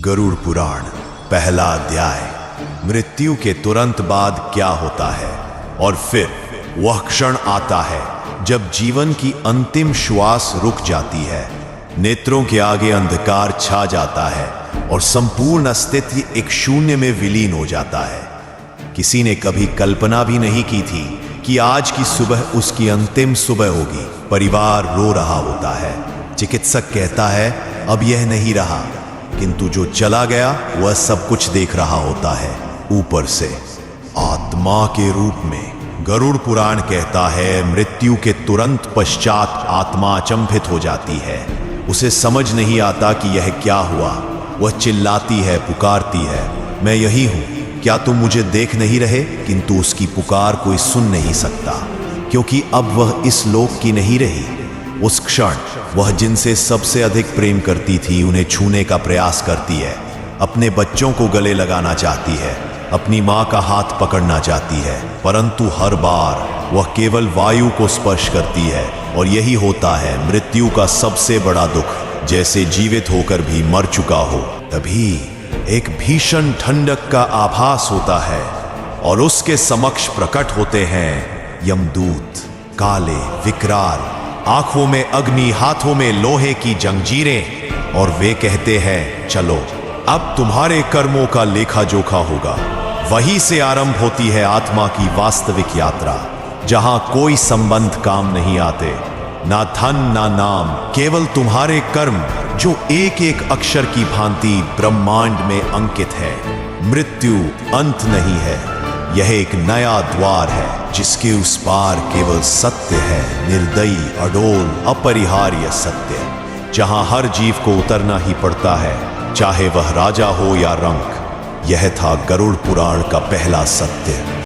गरुड़ पुराण पहला अध्याय। मृत्यु के तुरंत बाद क्या होता है और फिर वह क्षण आता है जब जीवन की अंतिम श्वास रुक जाती है, नेत्रों के आगे अंधकार छा जाता है और संपूर्ण अस्तित्व एक शून्य में विलीन हो जाता है। किसी ने कभी कल्पना भी नहीं की थी कि आज की सुबह उसकी अंतिम सुबह होगी। परिवार रो रहा होता है, चिकित्सक कहता है अब यह नहीं रहा, किंतु जो चला गया वह सब कुछ देख रहा होता है ऊपर से, आत्मा के रूप में। गरुड़ पुराण कहता है मृत्यु के तुरंत पश्चात आत्मा अचंभित हो जाती है। उसे समझ नहीं आता कि यह क्या हुआ। वह चिल्लाती है, पुकारती है, मैं यही हूं, क्या तुम मुझे देख नहीं रहे? किंतु उसकी पुकार कोई सुन नहीं सकता, क्योंकि अब वह इस लोक की नहीं रही। उस क्षण वह जिनसे सबसे अधिक प्रेम करती थी उन्हें छूने का प्रयास करती है, अपने बच्चों को गले लगाना चाहती है, अपनी मां का हाथ पकड़ना चाहती है, परंतु हर बार वह केवल वायु को स्पर्श करती है। और यही होता है मृत्यु का सबसे बड़ा दुख, जैसे जीवित होकर भी मर चुका हो। तभी एक भीषण ठंडक का आभास होता है और उसके समक्ष प्रकट होते हैं यमदूत, काले, विकराल, आंखों में अग्नि, हाथों में लोहे की जंजीरें, और वे कहते हैं चलो अब तुम्हारे कर्मों का लेखा जोखा होगा। वहीं से आरंभ होती है आत्मा की वास्तविक यात्रा, जहां कोई संबंध काम नहीं आते, ना धन ना नाम, केवल तुम्हारे कर्म जो एक एक अक्षर की भांति ब्रह्मांड में अंकित है। मृत्यु अंत नहीं है, यह एक नया द्वार है जिसके उस पार केवल सत्य है, निर्दयी, अडोल, अपरिहार्य सत्य, जहां हर जीव को उतरना ही पड़ता है, चाहे वह राजा हो या रंक। यह था गरुड़ पुराण का पहला सत्य।